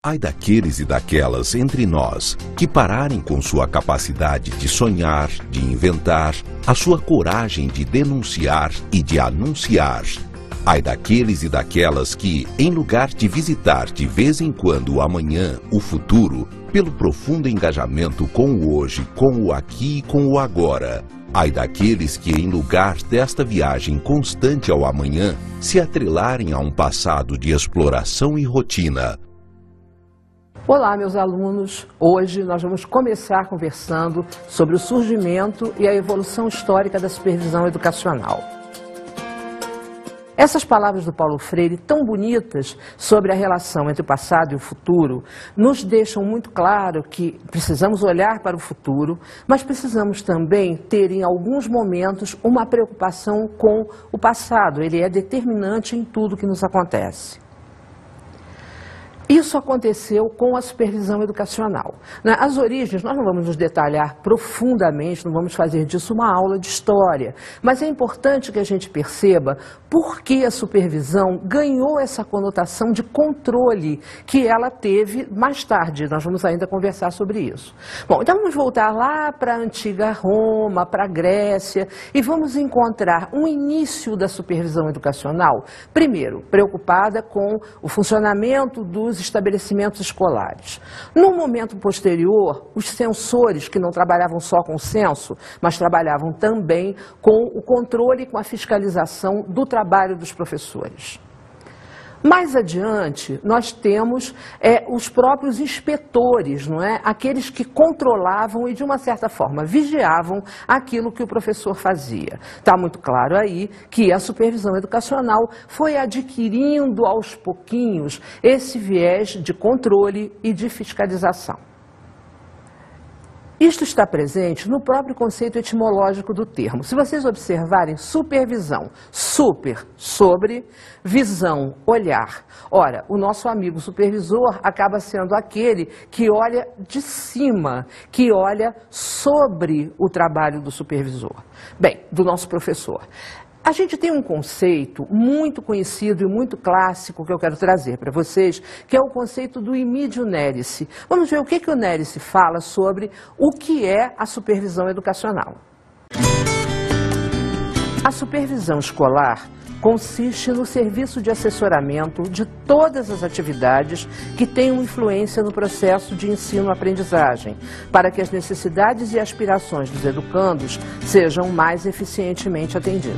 Ai daqueles e daquelas entre nós que pararem com sua capacidade de sonhar, de inventar, a sua coragem de denunciar e de anunciar. Ai daqueles e daquelas que, em lugar de visitar de vez em quando o amanhã, o futuro, pelo profundo engajamento com o hoje, com o aqui e com o agora. Ai daqueles que, em lugar desta viagem constante ao amanhã, se atrelarem a um passado de exploração e rotina. Olá, meus alunos! Hoje nós vamos começar conversando sobre o surgimento e a evolução histórica da supervisão educacional. Essas palavras do Paulo Freire, tão bonitas sobre a relação entre o passado e o futuro, nos deixam muito claro que precisamos olhar para o futuro, mas precisamos também ter, em alguns momentos, uma preocupação com o passado. Ele é determinante em tudo que nos acontece. Isso aconteceu com a supervisão educacional. As origens, nós não vamos nos detalhar profundamente, não vamos fazer disso uma aula de história, mas é importante que a gente perceba por que a supervisão ganhou essa conotação de controle que ela teve mais tarde. Nós vamos ainda conversar sobre isso. Bom, então vamos voltar lá para a antiga Roma, para a Grécia, e vamos encontrar um início da supervisão educacional, primeiro, preocupada com o funcionamento dos estabelecimentos escolares. No momento posterior, os censores, que não trabalhavam só com o censo, mas trabalhavam também com o controle e com a fiscalização do trabalho dos professores. Mais adiante, nós temos os próprios inspetores, não é? Aqueles que controlavam e, de uma certa forma, vigiavam aquilo que o professor fazia. Está muito claro aí que a supervisão educacional foi adquirindo aos pouquinhos esse viés de controle e de fiscalização. Isto está presente no próprio conceito etimológico do termo. Se vocês observarem, supervisão, super, sobre, visão, olhar. Ora, o nosso amigo supervisor acaba sendo aquele que olha de cima, que olha sobre o trabalho do supervisor. Bem, do nosso professor. A gente tem um conceito muito conhecido e muito clássico que eu quero trazer para vocês, que é o conceito do imidio nerice. Vamos ver o que o Nerice fala sobre o que é a supervisão educacional. A supervisão escolar consiste no serviço de assessoramento de todas as atividades que tenham influência no processo de ensino-aprendizagem, para que as necessidades e aspirações dos educandos sejam mais eficientemente atendidas.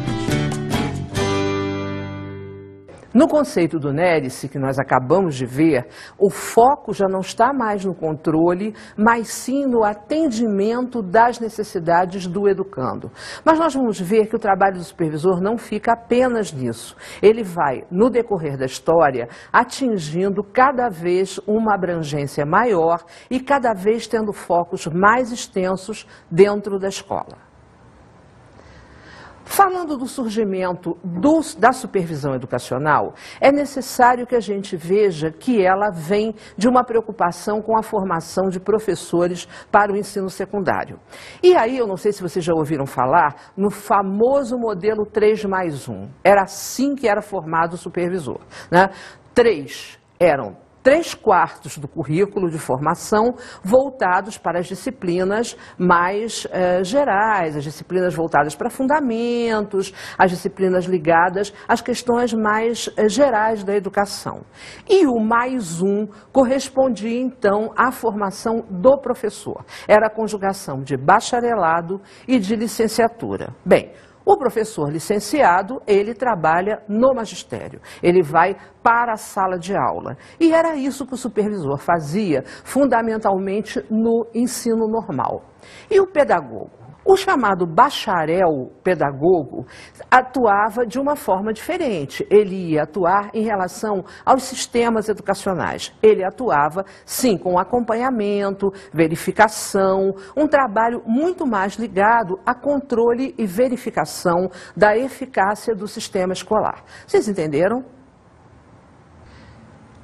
No conceito do Nerice, que nós acabamos de ver, o foco já não está mais no controle, mas sim no atendimento das necessidades do educando. Mas nós vamos ver que o trabalho do supervisor não fica apenas nisso. Ele vai, no decorrer da história, atingindo cada vez uma abrangência maior e cada vez tendo focos mais extensos dentro da escola. Falando do surgimento da supervisão educacional, é necessário que a gente veja que ela vem de uma preocupação com a formação de professores para o ensino secundário. E aí, eu não sei se vocês já ouviram falar no famoso modelo 3+1. Era assim que era formado o supervisor, né? 3/4 do currículo de formação voltados para as disciplinas mais gerais, as disciplinas voltadas para fundamentos, as disciplinas ligadas às questões mais gerais da educação. E o +1 correspondia, então, à formação do professor. Era a conjugação de bacharelado e de licenciatura. Bem, o professor licenciado, ele trabalha no magistério, ele vai para a sala de aula. E era isso que o supervisor fazia, fundamentalmente no ensino normal. E o pedagogo? O chamado bacharel pedagogo atuava de uma forma diferente. Ele ia atuar em relação aos sistemas educacionais. Ele atuava, sim, com acompanhamento, verificação, um trabalho muito mais ligado a controle e verificação da eficácia do sistema escolar. Vocês entenderam?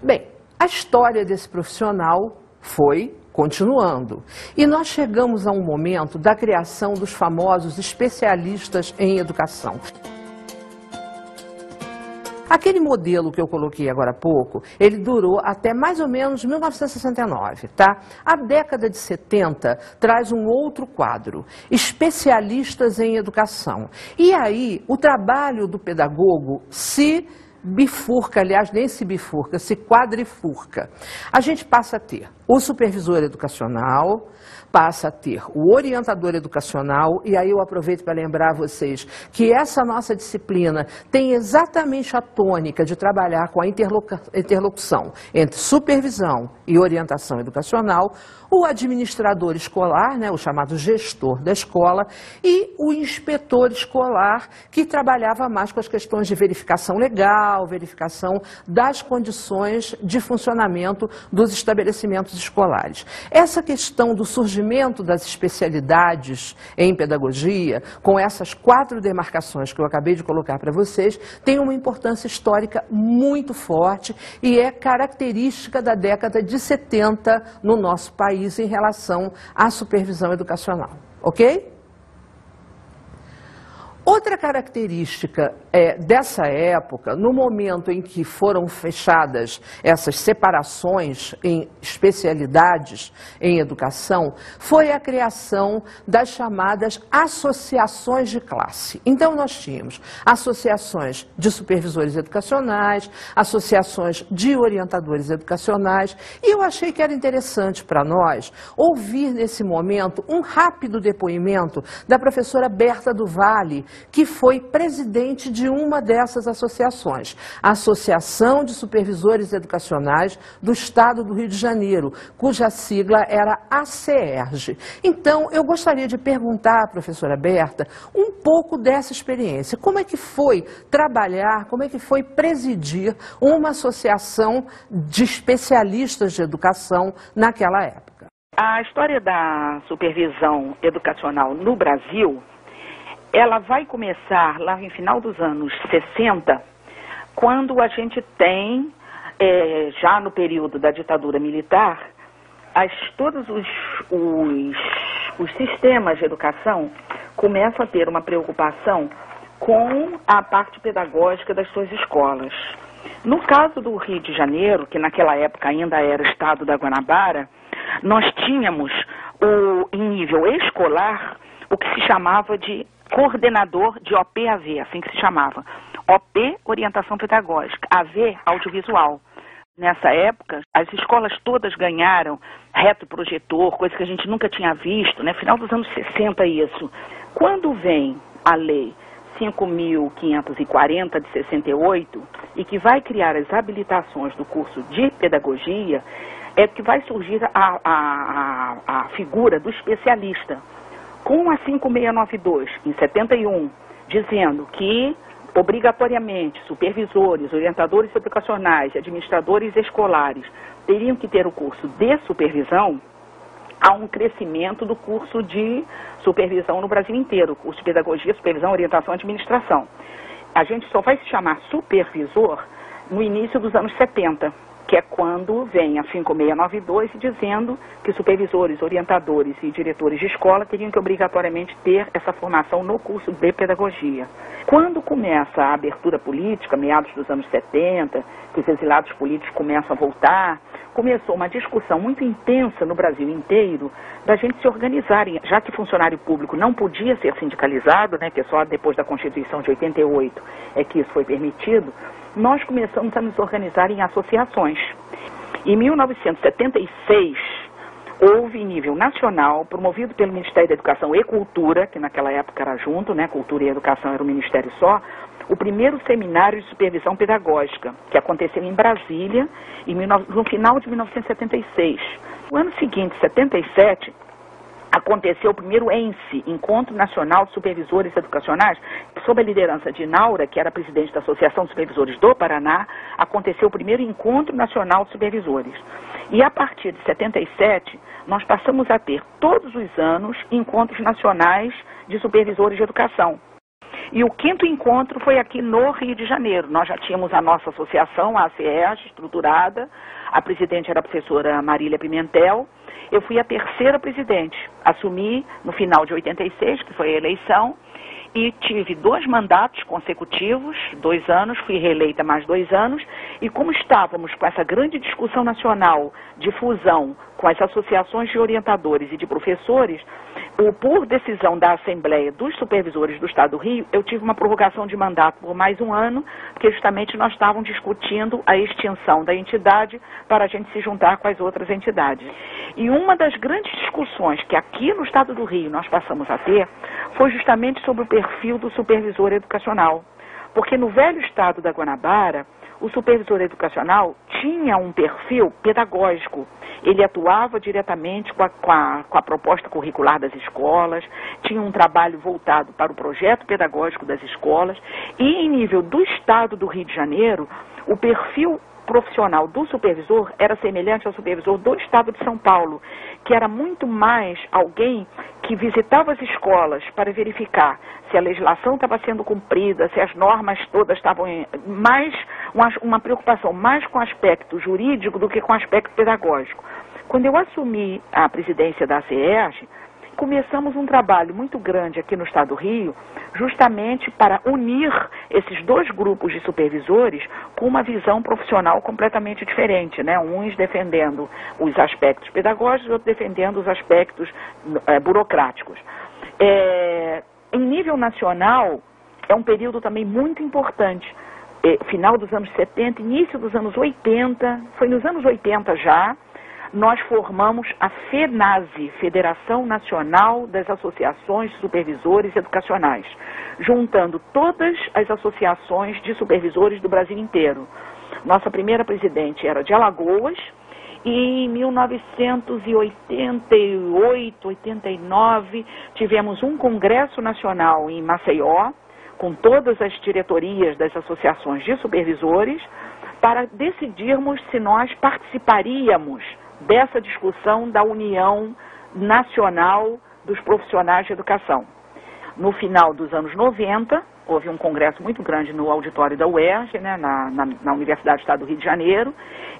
Bem, a história desse profissional foi continuando. E nós chegamos a um momento da criação dos famosos especialistas em educação. Aquele modelo que eu coloquei agora há pouco, ele durou até mais ou menos 1969, tá? A década de 70 traz um outro quadro, especialistas em educação. E aí, o trabalho do pedagogo se bifurca, aliás, nem se bifurca, se quadrifurca. A gente passa a ter o supervisor educacional, passa a ter o orientador educacional, e aí eu aproveito para lembrar vocês que essa nossa disciplina tem exatamente a tônica de trabalhar com a interlocução entre supervisão e orientação educacional, o administrador escolar, né, o chamado gestor da escola, e o inspetor escolar, que trabalhava mais com as questões de verificação legal, verificação das condições de funcionamento dos estabelecimentos escolares. Essa questão do surgimento das especialidades em pedagogia, com essas 4 demarcações que eu acabei de colocar para vocês, tem uma importância histórica muito forte e é característica da década de 70 no nosso país em relação à supervisão educacional, ok? Outra característica dessa época, no momento em que foram fechadas essas separações em especialidades em educação, foi a criação das chamadas associações de classe. Então, nós tínhamos associações de supervisores educacionais, associações de orientadores educacionais, e eu achei que era interessante para nós ouvir nesse momento um rápido depoimento da professora Berta do Vale, que foi presidente de uma dessas associações, a Associação de Supervisores Educacionais do Estado do Rio de Janeiro, cuja sigla era ACERJ. Então, eu gostaria de perguntar à professora Berta um pouco dessa experiência. Como é que foi trabalhar, como é que foi presidir uma associação de especialistas de educação naquela época? A história da supervisão educacional no Brasil, ela vai começar lá no final dos anos 60, quando a gente tem, já no período da ditadura militar, todos os sistemas de educação começam a ter uma preocupação com a parte pedagógica das suas escolas. No caso do Rio de Janeiro, que naquela época ainda era o estado da Guanabara, nós tínhamos em nível escolar o que se chamava de coordenador de OP-AV, assim que se chamava. OP, orientação pedagógica, AV, audiovisual. Nessa época, as escolas todas ganharam retroprojetor, coisa que a gente nunca tinha visto, né? Final dos anos 60 isso. Quando vem a lei 5.540 de 68, e que vai criar as habilitações do curso de pedagogia, é que vai surgir a figura do especialista. Com a 5692, em 71, dizendo que, obrigatoriamente, supervisores, orientadores educacionais, administradores escolares teriam que ter o curso de supervisão, há um crescimento do curso de supervisão no Brasil inteiro, curso de pedagogia, supervisão, orientação e administração. A gente só vai se chamar supervisor no início dos anos 70. Que é quando vem a 5692 dizendo que supervisores, orientadores e diretores de escola teriam que obrigatoriamente ter essa formação no curso de pedagogia. Quando começa a abertura política, meados dos anos 70, que os exilados políticos começam a voltar, começou uma discussão muito intensa no Brasil inteiro da gente se organizarem, já que funcionário público não podia ser sindicalizado, né, que só depois da Constituição de 88 é que isso foi permitido, nós começamos a nos organizar em associações. Em 1976, houve em nível nacional, promovido pelo Ministério da Educação e Cultura, que naquela época era junto, né, Cultura e Educação era um ministério só, o primeiro seminário de supervisão pedagógica, que aconteceu em Brasília no final de 1976. No ano seguinte, 77, aconteceu o primeiro ENSE, Encontro Nacional de Supervisores Educacionais, sob a liderança de Naura, que era presidente da Associação de Supervisores do Paraná, aconteceu o primeiro Encontro Nacional de Supervisores. E a partir de 77, nós passamos a ter todos os anos encontros nacionais de supervisores de educação. E o 5º encontro foi aqui no Rio de Janeiro. Nós já tínhamos a nossa associação, a ACERJ, estruturada. A presidente era a professora Marília Pimentel. Eu fui a 3ª presidente. Assumi no final de 86, que foi a eleição. e tive 2 mandatos consecutivos, 2 anos, fui reeleita mais 2 anos, e como estávamos com essa grande discussão nacional de fusão com as associações de orientadores e de professores, por decisão da Assembleia dos Supervisores do Estado do Rio, eu tive uma prorrogação de mandato por mais 1 ano, porque justamente nós estávamos discutindo a extinção da entidade para a gente se juntar com as outras entidades. E uma das grandes discussões que aqui no Estado do Rio nós passamos a ter foi justamente sobre o perfil do supervisor educacional. Porque no velho estado da Guanabara, o supervisor educacional tinha um perfil pedagógico. Ele atuava diretamente com a proposta curricular das escolas, tinha um trabalho voltado para o projeto pedagógico das escolas, e em nível do estado do Rio de Janeiro, o perfil profissional do supervisor era semelhante ao supervisor do estado de São Paulo, que era muito mais alguém que visitava as escolas para verificar se a legislação estava sendo cumprida, se as normas todas estavam mais uma preocupação mais com o aspecto jurídico do que com o aspecto pedagógico. Quando eu assumi a presidência da ACERJ, começamos um trabalho muito grande aqui no Estado do Rio, justamente para unir esses 2 grupos de supervisores com uma visão profissional completamente diferente, né? Uns defendendo os aspectos pedagógicos, outros defendendo os aspectos burocráticos. Em nível nacional, é um período também muito importante. Final dos anos 70, início dos anos 80, foi nos anos 80 já, nós formamos a FENASE, Federação Nacional das Associações de Supervisores Educacionais, juntando todas as associações de supervisores do Brasil inteiro. Nossa primeira presidente era de Alagoas, e em 1988, 89, tivemos um congresso nacional em Maceió, com todas as diretorias das associações de supervisores, para decidirmos se nós participaríamos dessa discussão da União Nacional dos Profissionais de Educação. No final dos anos 90, houve um congresso muito grande no auditório da UERJ, né, na Universidade do Estado do Rio de Janeiro,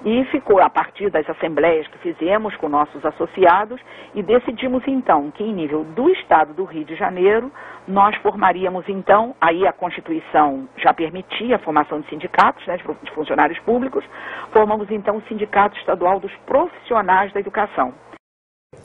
e ficou a partir das assembleias que fizemos com nossos associados, e decidimos então que em nível do Estado do Rio de Janeiro, nós formaríamos então, aí a Constituição já permitia a formação de sindicatos, né, de funcionários públicos, formamos então o Sindicato Estadual dos Profissionais da Educação.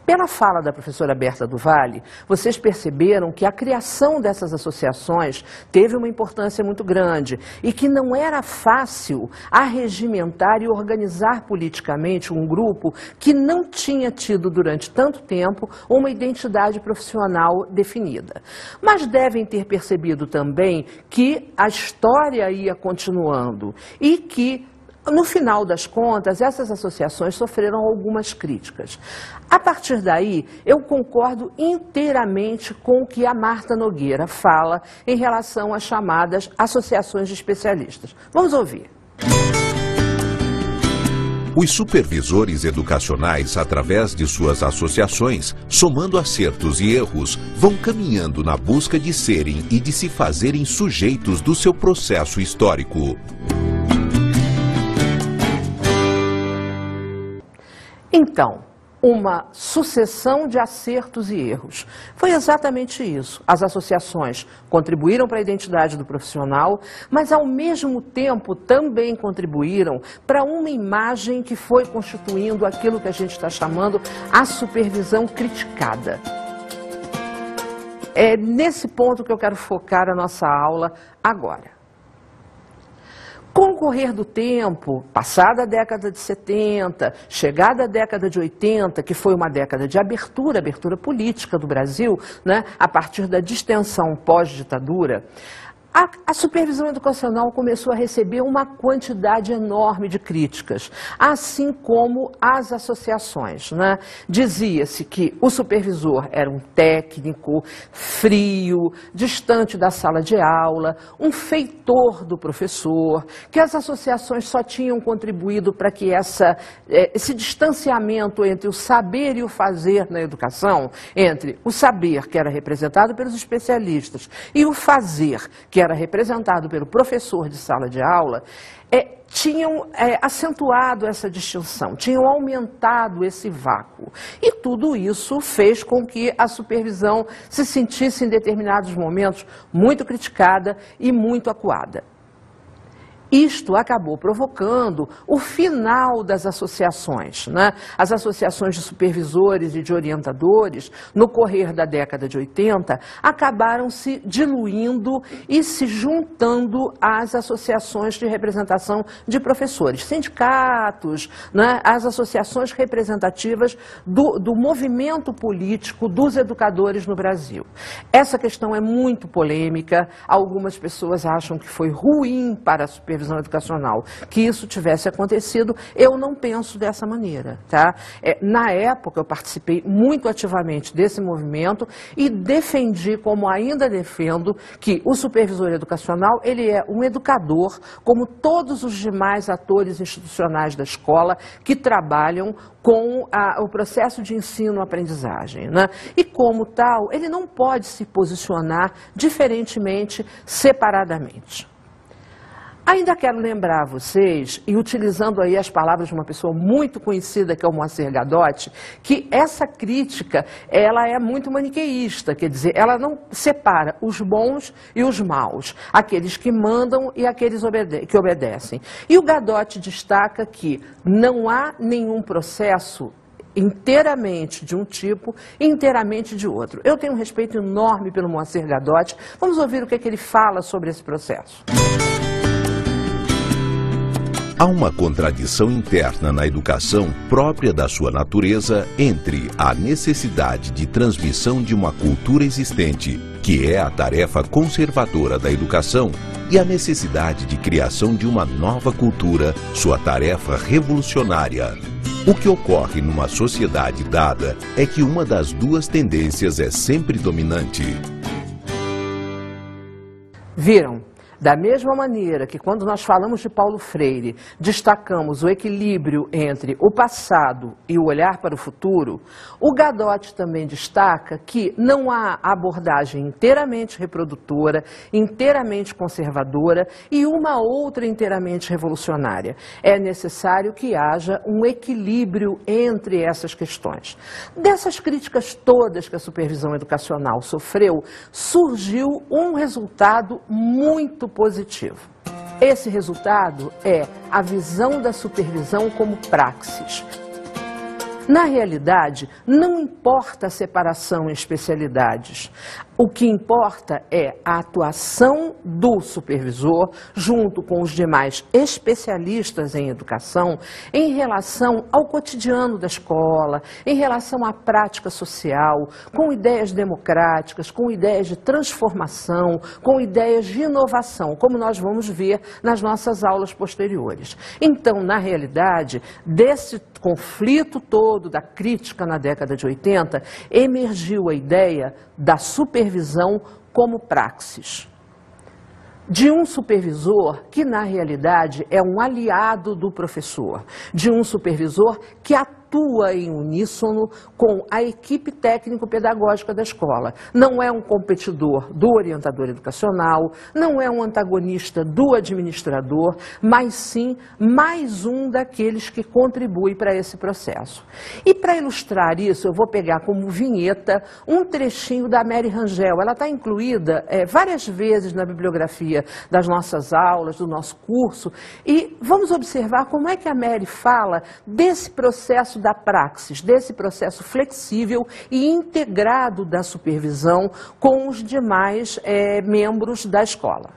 Pela fala da professora Berta do Valle, vocês perceberam que a criação dessas associações teve uma importância muito grande e que não era fácil arregimentar e organizar politicamente um grupo que não tinha tido durante tanto tempo uma identidade profissional definida. Mas devem ter percebido também que a história ia continuando e que, no final das contas, essas associações sofreram algumas críticas. A partir daí, eu concordo inteiramente com o que a Marta Nogueira fala em relação às chamadas associações de especialistas. Vamos ouvir. Os supervisores educacionais, através de suas associações, somando acertos e erros, vão caminhando na busca de serem e de se fazerem sujeitos do seu processo histórico. Então, uma sucessão de acertos e erros. Foi exatamente isso. As associações contribuíram para a identidade do profissional, mas ao mesmo tempo também contribuíram para uma imagem que foi constituindo aquilo que a gente está chamando a supervisão criticada. É nesse ponto que eu quero focar a nossa aula agora. Com o correr do tempo, passada a década de 70, chegada a década de 80, que foi uma década de abertura política do Brasil, né, a partir da distensão pós-ditadura, a supervisão educacional começou a receber uma quantidade enorme de críticas, assim como as associações, né? Dizia-se que o supervisor era um técnico frio, distante da sala de aula, um feitor do professor, que as associações só tinham contribuído para que esse distanciamento entre o saber e o fazer na educação, entre o saber, que era representado pelos especialistas, e o fazer, que era representado pelo professor de sala de aula, tinham acentuado essa distinção, tinham aumentado esse vácuo. E tudo isso fez com que a supervisão se sentisse, em determinados momentos, muito criticada e muito acuada. Isto acabou provocando o final das associações, né? As associações de supervisores e de orientadores, no correr da década de 80, acabaram se diluindo e se juntando às associações de representação de professores, sindicatos, né? As associações representativas do movimento político dos educadores no Brasil. Essa questão é muito polêmica, algumas pessoas acham que foi ruim para a supervisão educacional que isso tivesse acontecido. Eu não penso dessa maneira, tá? Na época eu participei muito ativamente desse movimento e defendi, como ainda defendo, que o supervisor educacional, ele é um educador, como todos os demais atores institucionais da escola que trabalham com o processo de ensino-aprendizagem, né? E como tal, ele não pode se posicionar diferentemente, separadamente. Ainda quero lembrar a vocês, e utilizando aí as palavras de uma pessoa muito conhecida, que é o Moacir Gadotti, que essa crítica, ela é muito maniqueísta, quer dizer, ela não separa os bons e os maus, aqueles que mandam e aqueles que obedecem. E o Gadotti destaca que não há nenhum processo inteiramente de um tipo e inteiramente de outro. Eu tenho um respeito enorme pelo Moacir Gadotti. Vamos ouvir o que ele fala sobre esse processo. Há uma contradição interna na educação própria da sua natureza entre a necessidade de transmissão de uma cultura existente, que é a tarefa conservadora da educação, e a necessidade de criação de uma nova cultura, sua tarefa revolucionária. O que ocorre numa sociedade dada é que uma das duas tendências é sempre dominante. Viram? Da mesma maneira que quando nós falamos de Paulo Freire, destacamos o equilíbrio entre o passado e o olhar para o futuro, o Gadotti também destaca que não há abordagem inteiramente reprodutora, inteiramente conservadora e uma outra inteiramente revolucionária. É necessário que haja um equilíbrio entre essas questões. Dessas críticas todas que a supervisão educacional sofreu, surgiu um resultado muito positivo. Esse resultado é a visão da supervisão como praxis. Na realidade, não importa a separação em especialidades. O que importa é a atuação do supervisor, junto com os demais especialistas em educação, em relação ao cotidiano da escola, em relação à prática social, com ideias democráticas, com ideias de transformação, com ideias de inovação, como nós vamos ver nas nossas aulas posteriores. Então, na realidade, desse conflito todo da crítica na década de 80, emergiu a ideia da supervisão como praxis. De um supervisor que, na realidade, é um aliado do professor. De um supervisor que atua em uníssono com a equipe técnico-pedagógica da escola. Não é um competidor do orientador educacional, não é um antagonista do administrador, mas sim mais um daqueles que contribui para esse processo. E para ilustrar isso, eu vou pegar como vinheta um trechinho da Mary Rangel. Ela está incluída várias vezes na bibliografia das nossas aulas, do nosso curso, e vamos observar como é que a Mary fala desse processo da praxis, desse processo flexível e integrado da supervisão com os demais membros da escola.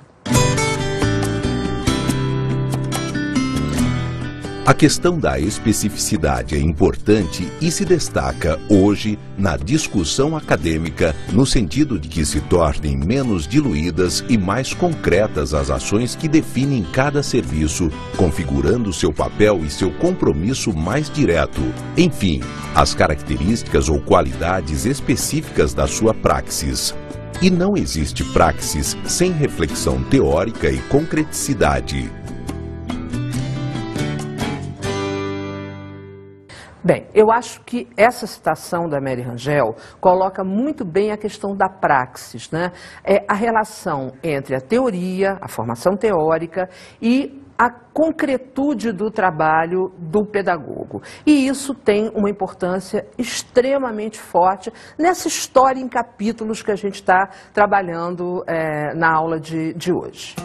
A questão da especificidade é importante e se destaca hoje na discussão acadêmica no sentido de que se tornem menos diluídas e mais concretas as ações que definem cada serviço, configurando seu papel e seu compromisso mais direto. Enfim, as características ou qualidades específicas da sua praxis. E não existe praxis sem reflexão teórica e concreticidade. Bem, eu acho que essa citação da Mary Rangel coloca muito bem a questão da praxis, né? A relação entre a teoria, a formação teórica e a concretude do trabalho do pedagogo. E isso tem uma importância extremamente forte nessa história em capítulos que a gente está trabalhando na aula de hoje.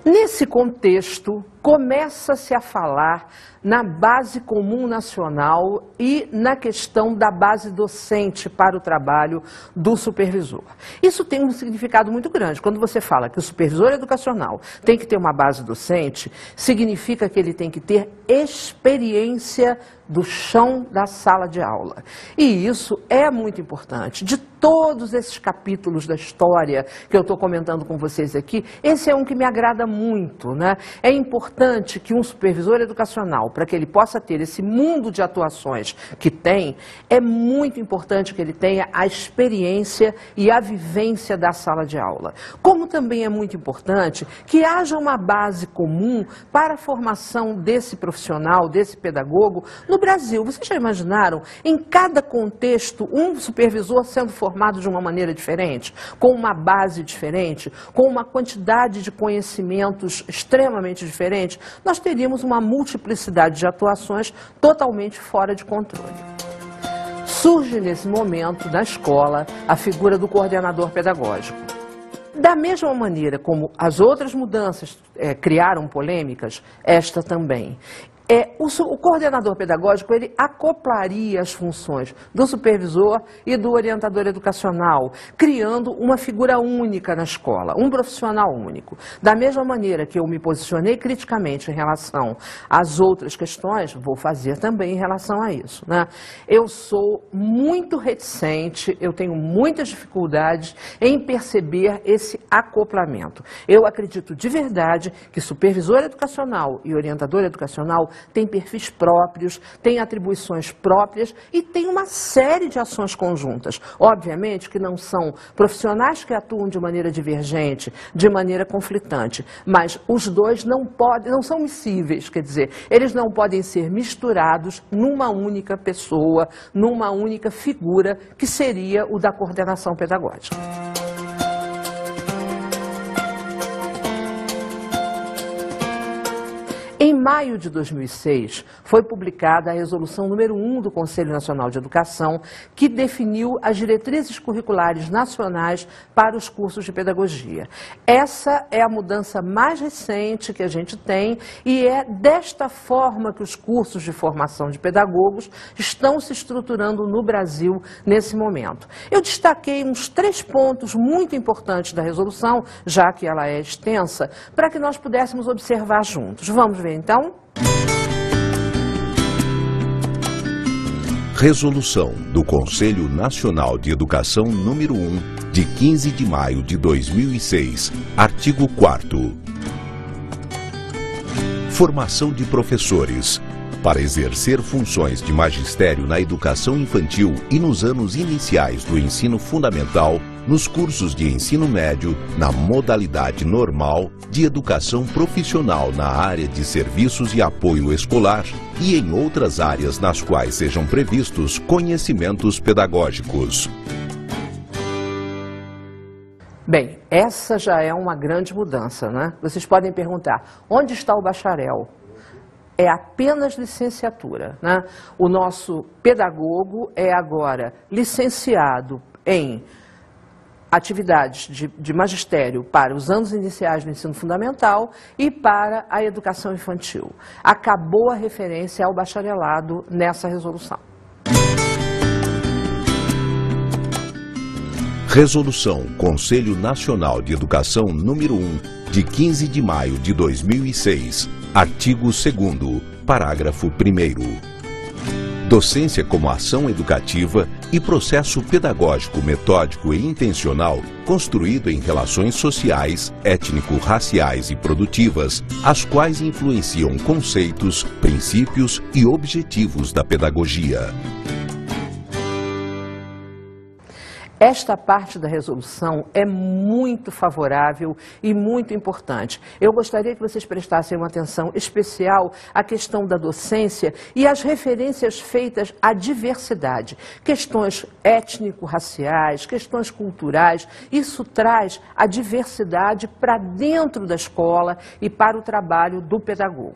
Nesse contexto, começa-se a falar na base comum nacional e na questão da base docente para o trabalho do supervisor. Isso tem um significado muito grande. Quando você fala que o supervisor educacional tem que ter uma base docente, significa que ele tem que ter experiência do chão da sala de aula. E isso é muito importante. De todos esses capítulos da história que eu estou comentando com vocês aqui, esse é um que me agrada muito, né? É importante que um supervisor educacional, para que ele possa ter esse mundo de atuações que tem, é muito importante que ele tenha a experiência e a vivência da sala de aula. Como também é muito importante que haja uma base comum para a formação desse profissional, desse pedagogo, no Brasil. Vocês já imaginaram, em cada contexto, um supervisor sendo formado de uma maneira diferente, com uma base diferente, com uma quantidade de conhecimentos extremamente diferente? Nós teríamos uma multiplicidade de atuações totalmente fora de controle. Surge nesse momento, na escola, a figura do coordenador pedagógico. Da mesma maneira como as outras mudanças criaram polêmicas, esta também. O coordenador pedagógico, ele acoplaria as funções do supervisor e do orientador educacional, criando uma figura única na escola, um profissional único. Da mesma maneira que eu me posicionei criticamente em relação às outras questões, vou fazer também em relação a isso, né? Eu sou muito reticente, eu tenho muitas dificuldades em perceber esse acoplamento. Eu acredito de verdade que supervisor educacional e orientador educacional tem perfis próprios, tem atribuições próprias e tem uma série de ações conjuntas. Obviamente que não são profissionais que atuam de maneira divergente, de maneira conflitante, mas os dois não são miscíveis, quer dizer, eles não podem ser misturados numa única pessoa, numa única figura, que seria o da coordenação pedagógica. Em maio de 2006, foi publicada a resolução número 1 do Conselho Nacional de Educação, que definiu as diretrizes curriculares nacionais para os cursos de pedagogia. Essa é a mudança mais recente que a gente tem e é desta forma que os cursos de formação de pedagogos estão se estruturando no Brasil nesse momento. Eu destaquei uns 3 pontos muito importantes da resolução, já que ela é extensa, para que nós pudéssemos observar juntos. Vamos ver então? Resolução do Conselho Nacional de Educação número 1, de 15 de maio de 2006, artigo 4º. Formação de professores. Para exercer funções de magistério na educação infantil e nos anos iniciais do ensino fundamental, nos cursos de ensino médio, na modalidade normal, de educação profissional na área de serviços e apoio escolar e em outras áreas nas quais sejam previstos conhecimentos pedagógicos. Bem, essa já é uma grande mudança, né? Vocês podem perguntar, onde está o bacharel? É apenas licenciatura, né? O nosso pedagogo é agora licenciado em atividades de magistério para os anos iniciais do ensino fundamental e para a educação infantil. Acabou a referência ao bacharelado nessa resolução. Resolução Conselho Nacional de Educação número 1, de 15 de maio de 2006, artigo 2º, parágrafo 1º. Docência como ação educativa e processo pedagógico, metódico e intencional construído em relações sociais, étnico-raciais e produtivas, as quais influenciam conceitos, princípios e objetivos da pedagogia. Esta parte da resolução é muito favorável e muito importante. Eu gostaria que vocês prestassem uma atenção especial à questão da docência e às referências feitas à diversidade. Questões étnico-raciais, questões culturais, isso traz a diversidade para dentro da escola e para o trabalho do pedagogo.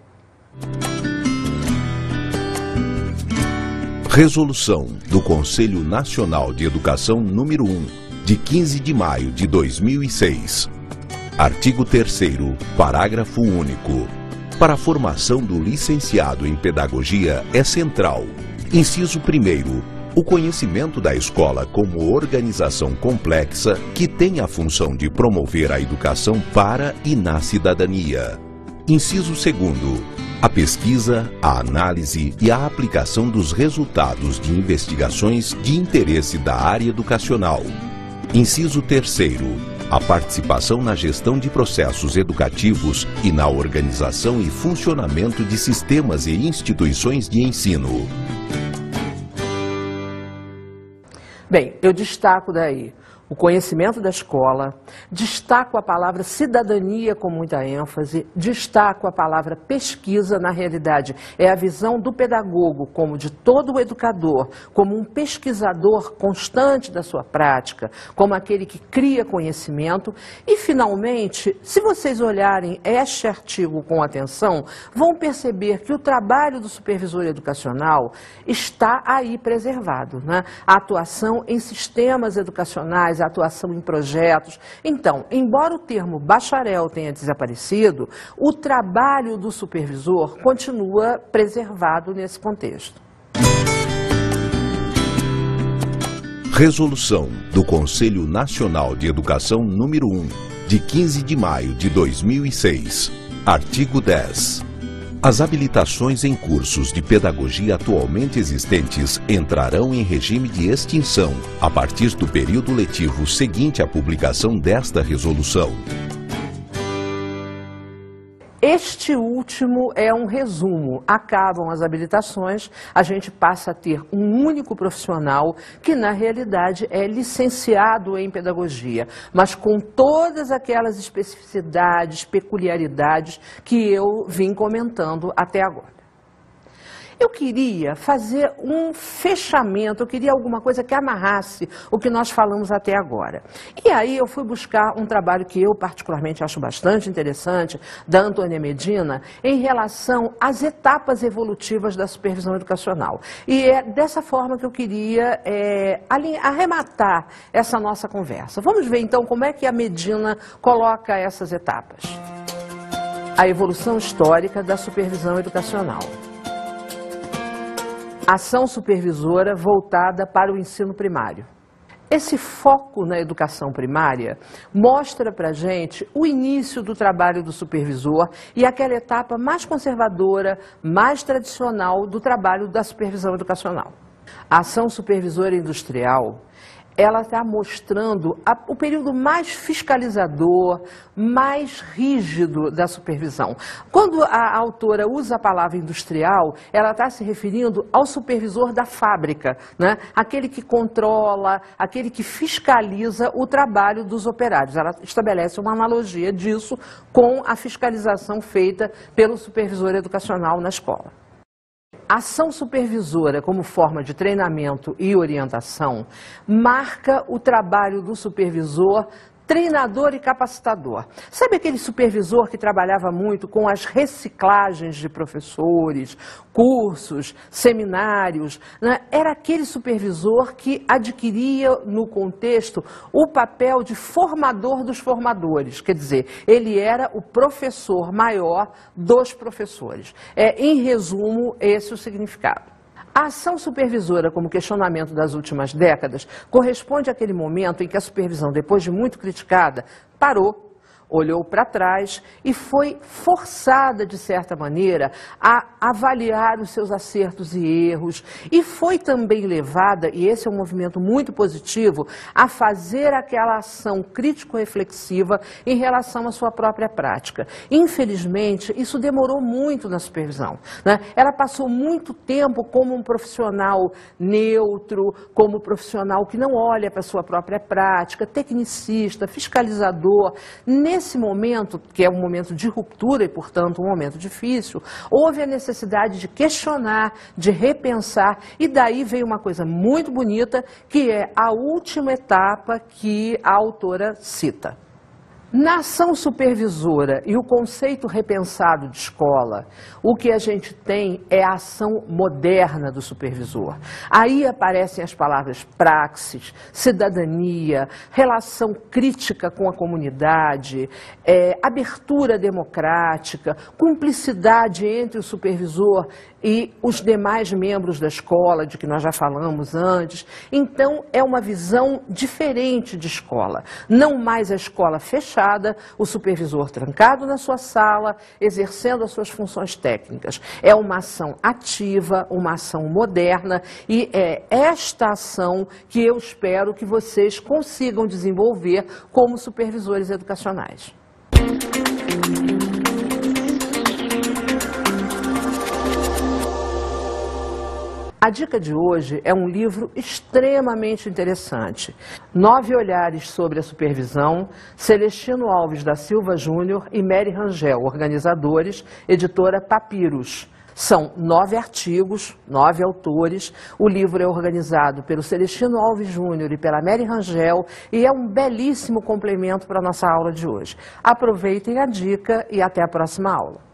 Resolução do Conselho Nacional de Educação número 1, de 15 de maio de 2006. Artigo 3º, parágrafo único. Para a formação do licenciado em Pedagogia é central. Inciso 1º, o conhecimento da escola como organização complexa que tem a função de promover a educação para e na cidadania. Inciso 2º, a pesquisa, a análise e a aplicação dos resultados de investigações de interesse da área educacional. Inciso 3º, a participação na gestão de processos educativos e na organização e funcionamento de sistemas e instituições de ensino. Bem, eu destaco daí o conhecimento da escola, destaco a palavra cidadania com muita ênfase, destaco a palavra pesquisa, na realidade é a visão do pedagogo como de todo o educador, como um pesquisador constante da sua prática, como aquele que cria conhecimento e, finalmente, se vocês olharem este artigo com atenção, vão perceber que o trabalho do supervisor educacional está aí preservado, né? A atuação em sistemas educacionais, a atuação em projetos. Então, embora o termo bacharel tenha desaparecido, o trabalho do supervisor continua preservado nesse contexto. Resolução do Conselho Nacional de Educação número 1, de 15 de maio de 2006. Artigo 10. As habilitações em cursos de pedagogia atualmente existentes entrarão em regime de extinção a partir do período letivo seguinte à publicação desta resolução. Este último é um resumo. Acabam as habilitações, a gente passa a ter um único profissional que, na realidade, é licenciado em pedagogia, mas com todas aquelas especificidades, peculiaridades que eu vim comentando até agora. Eu queria fazer um fechamento, eu queria alguma coisa que amarrasse o que nós falamos até agora. E aí eu fui buscar um trabalho que eu particularmente acho bastante interessante, da Antônia Medina, em relação às etapas evolutivas da supervisão educacional. E é dessa forma que eu queria arrematar essa nossa conversa. Vamos ver então como é que a Medina coloca essas etapas. A evolução histórica da supervisão educacional. Ação supervisora voltada para o ensino primário. Esse foco na educação primária mostra para a gente o início do trabalho do supervisor e aquela etapa mais conservadora, mais tradicional do trabalho da supervisão educacional. A ação supervisora industrial, ela está mostrando o período mais fiscalizador, mais rígido da supervisão. Quando a autora usa a palavra industrial, ela está se referindo ao supervisor da fábrica, né? Aquele que controla, aquele que fiscaliza o trabalho dos operários. Ela estabelece uma analogia disso com a fiscalização feita pelo supervisor educacional na escola. Ação supervisora como forma de treinamento e orientação marca o trabalho do supervisor treinador e capacitador. Sabe aquele supervisor que trabalhava muito com as reciclagens de professores, cursos, seminários, né? Era aquele supervisor que adquiria no contexto o papel de formador dos formadores, quer dizer, ele era o professor maior dos professores. Em resumo, esse é o significado. A ação supervisora como questionamento das últimas décadas corresponde àquele momento em que a supervisão, depois de muito criticada, parou. olhou para trás e foi forçada, de certa maneira, a avaliar os seus acertos e erros, e foi também levada, e esse é um movimento muito positivo, a fazer aquela ação crítico-reflexiva em relação à sua própria prática. Infelizmente, isso demorou muito na supervisão, né? Ela passou muito tempo como um profissional neutro, como profissional que não olha para a sua própria prática, tecnicista, fiscalizador. Nesse momento, que é um momento de ruptura e, portanto, um momento difícil, houve a necessidade de questionar, de repensar, e daí veio uma coisa muito bonita, que é a última etapa que a autora cita. Na ação supervisora e o conceito repensado de escola, o que a gente tem é a ação moderna do supervisor. Aí aparecem as palavras praxis, cidadania, relação crítica com a comunidade, abertura democrática, cumplicidade entre o supervisor e os demais membros da escola, de que nós já falamos antes. Então, é uma visão diferente de escola. Não mais a escola fechada, o supervisor trancado na sua sala, exercendo as suas funções técnicas. É uma ação ativa, uma ação moderna, e é esta ação que eu espero que vocês consigam desenvolver como supervisores educacionais. A dica de hoje é um livro extremamente interessante. 9 olhares sobre a supervisão, Celestino Alves da Silva Júnior e Mary Rangel, organizadores, editora Papiros. São 9 artigos, 9 autores. O livro é organizado pelo Celestino Alves Júnior e pela Mary Rangel e é um belíssimo complemento para a nossa aula de hoje. Aproveitem a dica e até a próxima aula.